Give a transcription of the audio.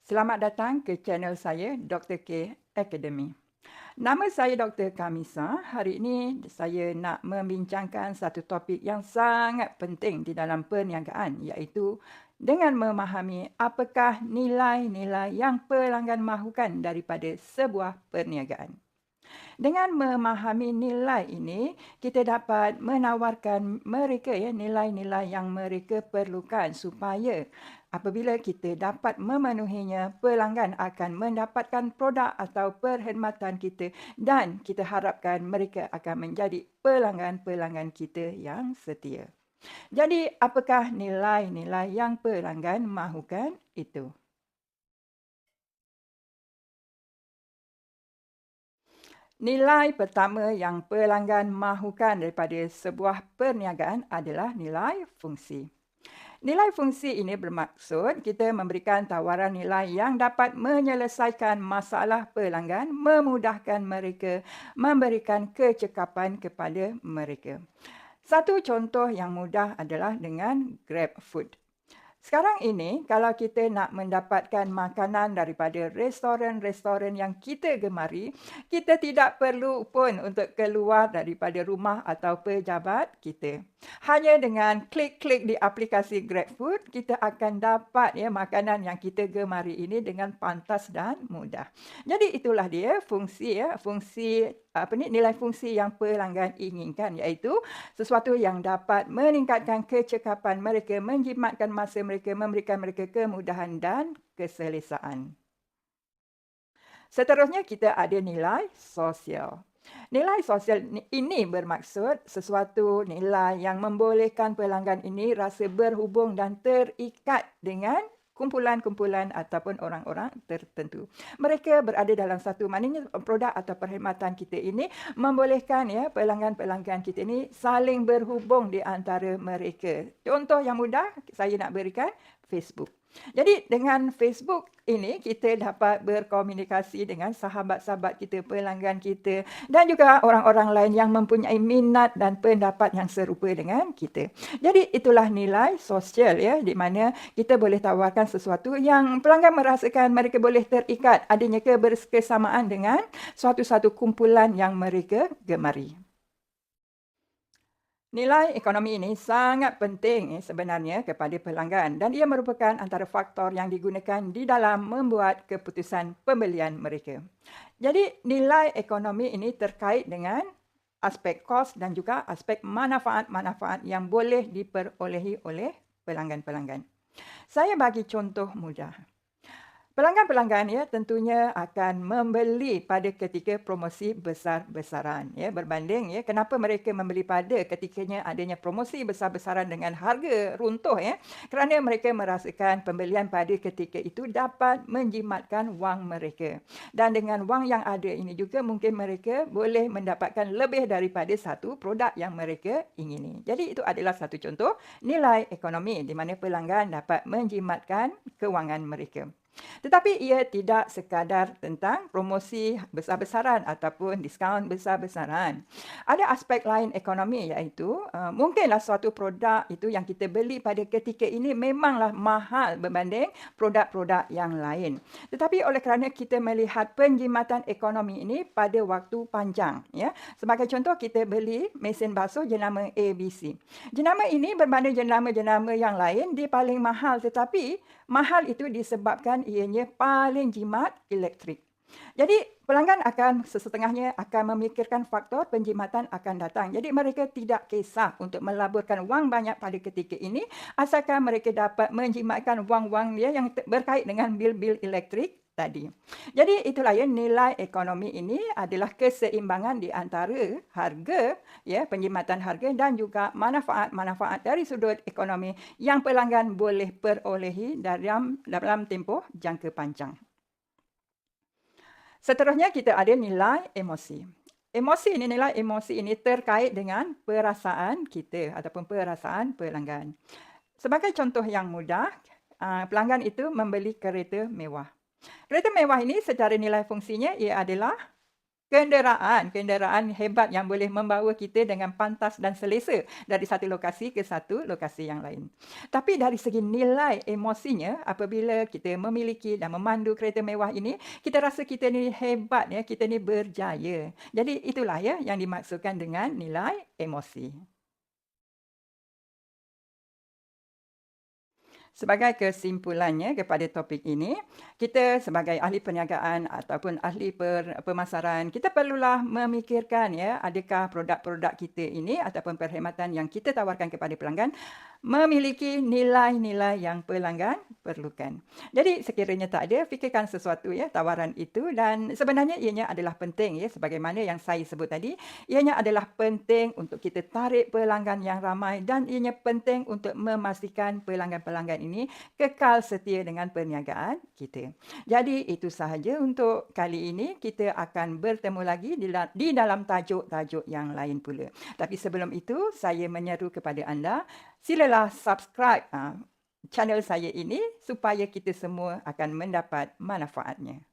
Selamat datang ke channel saya, Dr. K Academy. Nama saya Dr. Kamisa. Hari ini saya nak membincangkan satu topik yang sangat penting di dalam perniagaan, iaitu dengan memahami apakah nilai-nilai yang pelanggan mahukan daripada sebuah perniagaan. Dengan memahami nilai ini, kita dapat menawarkan mereka nilai-nilai yang mereka perlukan supaya apabila kita dapat memenuhinya, pelanggan akan mendapatkan produk atau perkhidmatan kita dan kita harapkan mereka akan menjadi pelanggan-pelanggan kita yang setia. Jadi, apakah nilai-nilai yang pelanggan mahukan itu? Nilai pertama yang pelanggan mahukan daripada sebuah perniagaan adalah nilai fungsi. Nilai fungsi ini bermaksud kita memberikan tawaran nilai yang dapat menyelesaikan masalah pelanggan, memudahkan mereka, memberikan kecekapan kepada mereka. Satu contoh yang mudah adalah dengan GrabFood. Sekarang ini, kalau kita nak mendapatkan makanan daripada restoran-restoran yang kita gemari, kita tidak perlu pun untuk keluar daripada rumah atau pejabat kita. Hanya dengan klik-klik di aplikasi GrabFood, kita akan dapat makanan yang kita gemari ini dengan pantas dan mudah. Jadi itulah dia fungsi nilai fungsi yang pelanggan inginkan, iaitu sesuatu yang dapat meningkatkan kecekapan mereka, menjimatkan masa mereka, memberikan mereka kemudahan dan keselesaan. Seterusnya kita ada nilai sosial. Nilai sosial ini bermaksud sesuatu nilai yang membolehkan pelanggan ini rasa berhubung dan terikat dengan kumpulan-kumpulan ataupun orang-orang tertentu. Mereka berada dalam satu, maknanya produk atau perkhidmatan kita ini membolehkan pelanggan-pelanggan kita ini saling berhubung di antara mereka. Contoh yang mudah saya nak berikan, Facebook. Jadi dengan Facebook ini kita dapat berkomunikasi dengan sahabat-sahabat kita, pelanggan kita dan juga orang-orang lain yang mempunyai minat dan pendapat yang serupa dengan kita. Jadi itulah nilai sosial di mana kita boleh tawarkan sesuatu yang pelanggan merasakan mereka boleh terikat, adanya keberkesamaan dengan suatu-satu kumpulan yang mereka gemari. Nilai ekonomi ini sangat penting sebenarnya kepada pelanggan dan ia merupakan antara faktor yang digunakan di dalam membuat keputusan pembelian mereka. Jadi nilai ekonomi ini terkait dengan aspek kos dan juga aspek manfaat-manfaat yang boleh diperolehi oleh pelanggan-pelanggan. Saya bagi contoh mudah. Pelanggan-pelanggan tentunya akan membeli pada ketika promosi besar-besaran berbanding kenapa mereka membeli pada ketikanya adanya promosi besar-besaran dengan harga runtuh kerana mereka merasakan pembelian pada ketika itu dapat menjimatkan wang mereka dan dengan wang yang ada ini juga mungkin mereka boleh mendapatkan lebih daripada satu produk yang mereka ingini. Jadi itu adalah satu contoh nilai ekonomi di mana pelanggan dapat menjimatkan kewangan mereka. Tetapi ia tidak sekadar tentang promosi besar-besaran ataupun diskaun besar-besaran. Ada aspek lain ekonomi iaitu mungkinlah suatu produk itu yang kita beli pada ketika ini memanglah mahal berbanding produk-produk yang lain. Tetapi oleh kerana kita melihat penjimatan ekonomi ini pada waktu panjang. Sebagai contoh kita beli mesin basuh jenama ABC. Jenama ini berbanding jenama-jenama yang lain dia paling mahal tetapi mahal itu disebabkan ianya paling jimat elektrik. Jadi pelanggan akan sesetengahnya akan memikirkan faktor penjimatan akan datang. Jadi mereka tidak kisah untuk melaburkan wang banyak pada ketika ini asalkan mereka dapat menjimatkan wang-wang dia yang berkait dengan bil-bil elektrik tadi. Jadi itulah nilai ekonomi ini adalah keseimbangan di antara harga penjimatan harga dan juga manfaat-manfaat dari sudut ekonomi yang pelanggan boleh perolehi dalam tempoh jangka panjang. Seterusnya kita ada nilai emosi. Nilai emosi ini terkait dengan perasaan kita ataupun perasaan pelanggan. Sebagai contoh yang mudah, pelanggan itu membeli kereta mewah. Kereta mewah ini secara nilai fungsinya ia adalah Kenderaan hebat yang boleh membawa kita dengan pantas dan selesa dari satu lokasi ke satu lokasi yang lain. Tapi dari segi nilai emosinya, apabila kita memiliki dan memandu kereta mewah ini, kita rasa kita ni hebat ya, kita ni berjaya. Jadi itulah ya yang dimaksudkan dengan nilai emosi. Sebagai kesimpulannya kepada topik ini, kita sebagai ahli perniagaan ataupun ahli pemasaran, kita perlulah memikirkan ya, adakah produk-produk kita ini ataupun perkhidmatan yang kita tawarkan kepada pelanggan memiliki nilai-nilai yang pelanggan perlukan. Jadi sekiranya tak ada, fikirkan sesuatu ya tawaran itu, dan sebenarnya ianya adalah penting ya, sebagaimana yang saya sebut tadi, ianya adalah penting untuk kita tarik pelanggan yang ramai, dan ianya penting untuk memastikan pelanggan-pelanggan ini kekal setia dengan perniagaan kita. Jadi itu sahaja untuk kali ini. Kita akan bertemu lagi di dalam tajuk-tajuk yang lain pula. Tapi sebelum itu, saya menyeru kepada anda, silalah subscribe channel saya ini supaya kita semua akan mendapat manfaatnya.